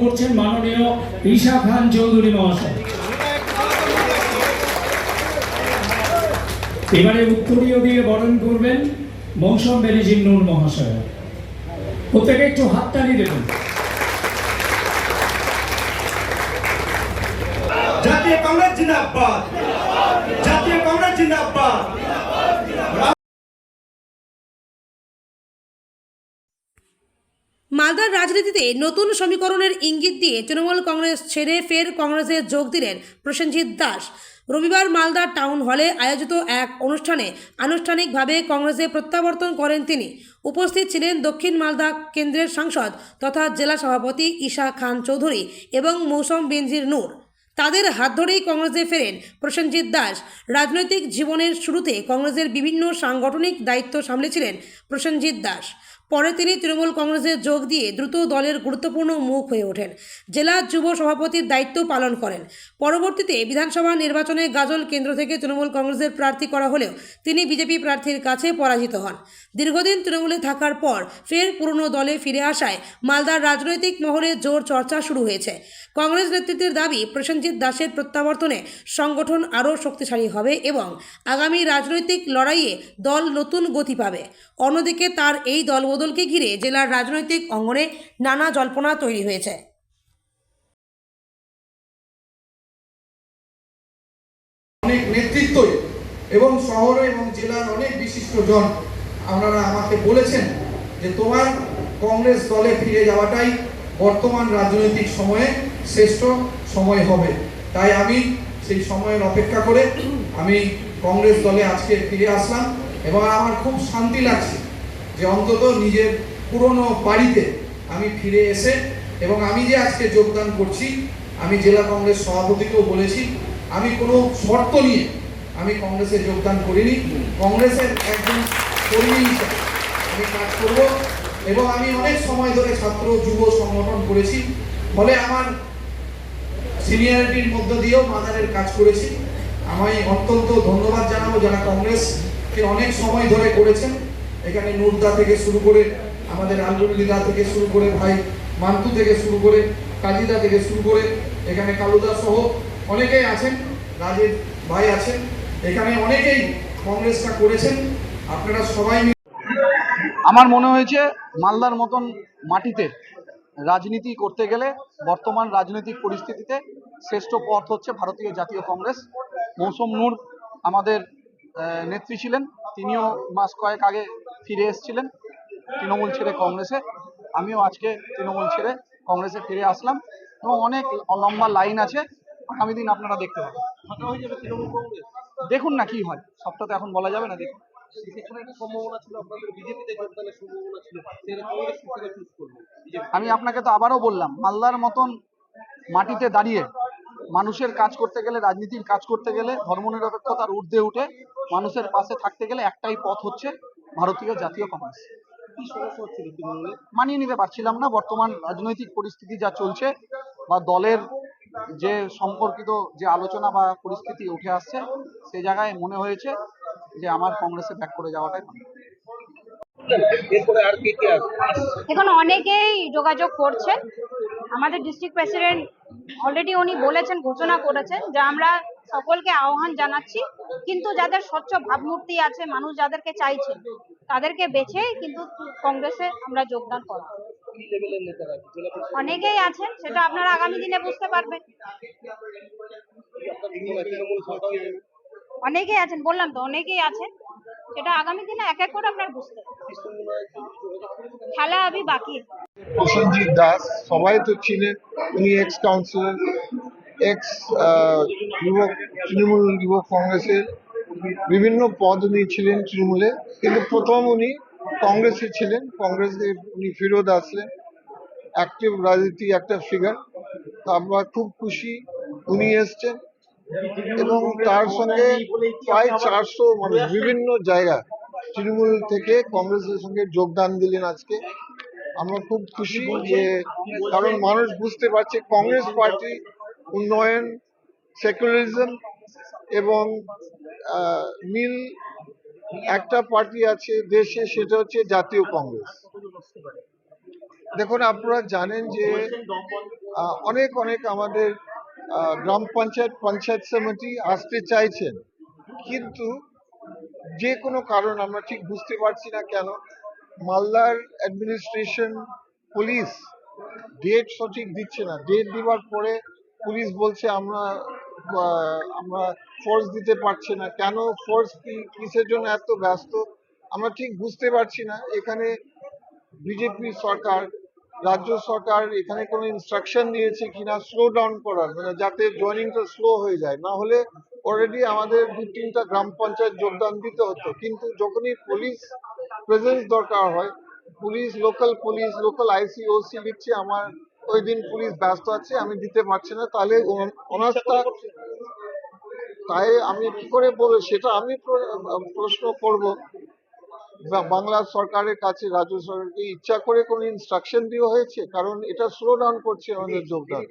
করছেন মাননীয় ঈশা খান চৌধুরী মহাশয়। এবারে উত্তরীয় দিয়ে বরণ করবেন মৌসুম বেনজির নূর মহাশয়। প্রত্যেকে একটু হাততালি দেবেন। জাতীয় কংগ্রেস জিন্দাবাদ, জাতীয় কংগ্রেস জিন্দাবাদ। মালদার রাজনীতিতে নতুন সমীকরণের ইঙ্গিত দিয়ে তৃণমূল কংগ্রেস ছেড়ে ফের কংগ্রেসে যোগ দিলেন প্রসেনজিৎ দাস। রবিবার মালদার টাউন হলে আয়োজিত এক অনুষ্ঠানে আনুষ্ঠানিকভাবে কংগ্রেসে প্রত্যাবর্তন করেন তিনি। উপস্থিত ছিলেন দক্ষিণ মালদা কেন্দ্রের সাংসদ তথা জেলা সভাপতি ঈশা খান চৌধুরী এবং মৌসুম বেনজির নূর। তাদের হাত ধরেই কংগ্রেসে ফেরেন প্রসেনজিৎ দাস। রাজনৈতিক জীবনের শুরুতে কংগ্রেসের বিভিন্ন সাংগঠনিক দায়িত্ব সামলেছিলেন প্রসেনজিৎ দাস। পরে তিনি তৃণমূল কংগ্রেসে যোগ দিয়ে দ্রুত দলের গুরুত্বপূর্ণ মুখ হয়ে ওঠেন। জেলা যুব সভাপতির দায়িত্ব পালন করেন। পরবর্তীতে বিধানসভা নির্বাচনে গাজল কেন্দ্র থেকে তৃণমূল কংগ্রেসের প্রার্থী করা হলেও তিনি বিজেপি প্রার্থীর কাছে পরাজিত হন। দীর্ঘদিন তৃণমূলে থাকার পর ফের পুরনো দলে ফিরে আসায় মালদার রাজনৈতিক মহলে জোর চর্চা শুরু হয়েছে। কংগ্রেস নেতৃত্বের দাবি, প্রসেনজিৎ দাসের প্রত্যাবর্তনে সংগঠন আরও শক্তিশালী হবে এবং আগামী রাজনৈতিক লড়াইয়ে দল নতুন গতি পাবে। অন্যদিকে তার এই দলবদলকে ঘিরে জেলার রাজনৈতিক অঙ্গনে নানা জল্পনা তৈরি হয়েছে। অনেক নেতৃত্ব এবং শহরে এবং জেলার অনেক বিশিষ্টজন আপনারা আমাকে বলেছেন যে তোমার কংগ্রেস দলে ফিরে যাওয়াটাই বর্তমান রাজনৈতিক সময়ে শ্রেষ্ঠ সময় হবে। তাই আমি সেই সময়ের অপেক্ষা করে আমি কংগ্রেস দলে আজকে ফিরে আসলাম এবং আমার খুব শান্তি লাগছে যে অন্তত নিজের পুরনো বাড়িতে আমি ফিরে এসে এবং আমি যে আজকে যোগদান করছি, আমি জেলা কংগ্রেস সভাপতিকেও বলেছি আমি কোনো শর্ত নিয়ে আমি কংগ্রেসে যোগদান করিনি। কংগ্রেসের একজন কর্মী হিসেবে আমি কাজ করব এবং আমি অনেক সময় ধরে ছাত্র যুব সংগঠন করেছি, ফলে আমার সিনিয়রিটির মধ্য দিয়েও মাদারের কাজ করেছি। আমি অত্যন্ত ধন্যবাদ জানাবো যারা কংগ্রেসকে অনেক সময় ধরে করেছেন। এখানে নুরদা থেকে শুরু করে আমাদের আলবুলিদা থেকে শুরু করে ভাই মান্তু থেকে শুরু করে কাজিদা থেকে শুরু করে এখানে কালুদা সহ অনেকেই আছেন, রাজের ভাই আছেন, এখানে অনেকেই কংগ্রেসটা করেছেন। আপনারা সবাই আমার মনে হয়েছে মালদার মতন মাটিতে রাজনীতি করতে গেলে বর্তমান রাজনৈতিক পরিস্থিতিতে শ্রেষ্ঠ পথ হচ্ছে ভারতীয় জাতীয় কংগ্রেস। মৌসুম নূর আমাদের নেত্রী ছিলেন, তিনিও মাস কয়েক আগে ফিরে এসেছিলেন তৃণমূল ছেড়ে কংগ্রেসে। আমিও আজকে তৃণমূল ছেড়ে কংগ্রেসে ফিরে আসলাম এবং অনেক লম্বা লাইন আছে, আগামী দিন আপনারা দেখতে পাবেন। দেখুন না কি হয়, সবটা তো এখন বলা যাবে না। দেখুন আমি আপনাকে তো আবারও বললাম, মালদার মতন মাটিতে দাঁড়িয়ে মানুষের কাজ করতে গেলে, রাজনীতির কাজ করতে গেলে, ধর্মনিরপেক্ষতার ঊর্ধ্বে উঠে মানুষের পাশে থাকতে গেলে একটাই পথ হচ্ছে ভারতীয় জাতীয় কংগ্রেস। মানিয়ে নিতে পারছিলাম না বর্তমান রাজনৈতিক পরিস্থিতি যা চলছে বা দলের যে সম্পর্কিত যে আলোচনা বা পরিস্থিতি উঠে আসছে, সে জায়গায় মনে হয়েছে যে আমার কংগ্রেসে ব্যাক করে যাওয়াটাই ভালো। এখন অনেকেই যোগাযোগ করছেন। আমাদের ডিস্ট্রিক্ট প্রেসিডেন্ট অলরেডি উনি বলেছেন, ঘোষণা করেছেন যে আমরা সকলকে আহ্বান জানাচ্ছি, কিন্তু যাদের স্বচ্ছ ভাবমূর্তি আছে, মানুষ যাদেরকে চাইছেন তাদেরকে বেছে কিন্তু কংগ্রেসে আমরা যোগদান করা। অনেকেই আছেন, সেটা আপনারা আগামী দিনে বুঝতে পারবেন। অনেকেই আছেন, বললাম তো অনেকেই আছেন, সেটা আগামী দিনে এক এক করে আপনার বুঝতে খেলা আবি বাকি। প্রসেনজিৎ দাস সবাই তো ছিলেন, উনি এক্স কাউন্সিলর, এক্স যুবক, তৃণমূল যুব কংগ্রেসের বিভিন্ন পদ উনি ছিলেন তৃণমূলে, কিন্তু প্রথম উনি কংগ্রেসে ছিলেন। কংগ্রেসে উনি ফিরত আসলেন, অ্যাক্টিভ রাজনীতি একটা ফিগার। আমরা খুব খুশি উনি এসছেন এবং তার সঙ্গে প্রায় 400 মানুষ বিভিন্ন জায়গা তৃণমূল থেকে কংগ্রেসের সঙ্গে যোগদান দিলেন আজকে। আমরা খুব খুশি যে, কারণ মানুষ বুঝতে পারছে কংগ্রেস পার্টি উন্নয়ন, সেকুলারিজম এবং মিল একটা পার্টি আছে দেশে, সেটা হচ্ছে জাতীয় কংগ্রেস। দেখুন, আপনারা জানেন যে অনেক অনেক আমাদের গ্রাম পঞ্চায়েত সমিতি আসতে চাইছেন, কিন্তু যে কোনো কারণ আমরা ঠিক বুঝতে পারছি না কেন মালদার অ্যাডমিনিস্ট্রেশন, পুলিশ ডেট সঠিক দিচ্ছে না। ডেট দিবার পরে পুলিশ বলছে আমরা ফোর্স দিতে পারছি না। কেন ফোর্স, কিসের জন্য এত ব্যস্ত আমরা ঠিক বুঝতে পারছি না। এখানে বিজেপি সরকার, রাজ্য সরকার এখানে কোনো ইনস্ট্রাকশন দিয়েছে কিনা স্লো ডাউন করার, মানে যাতে জয়েনিংটা স্লো হয়ে যায়, না হলে অলরেডি আমাদের 2-3টা গ্রাম পঞ্চায়েত যোগদান দিতে হতো। কিন্তু যখনই পুলিশ প্রেজেন্স দরকার হয়, লোকাল আইসি ওসি লিখছে আমার ওই দিন পুলিশ ব্যস্ত আছে, আমি দিতে পারছি না। তাহলে অনাস্থা, তাই আমি কি করে বলবো, সেটা আমি প্রশ্ন করব বাংলা সরকারের কাছে, রাজ্য সরকারকে ইচ্ছা করে কোনো ইনস্ট্রাকশন দেওয়া হয়েছে? কারণ এটা স্লো ডাউন করছে আমাদের যোগদান।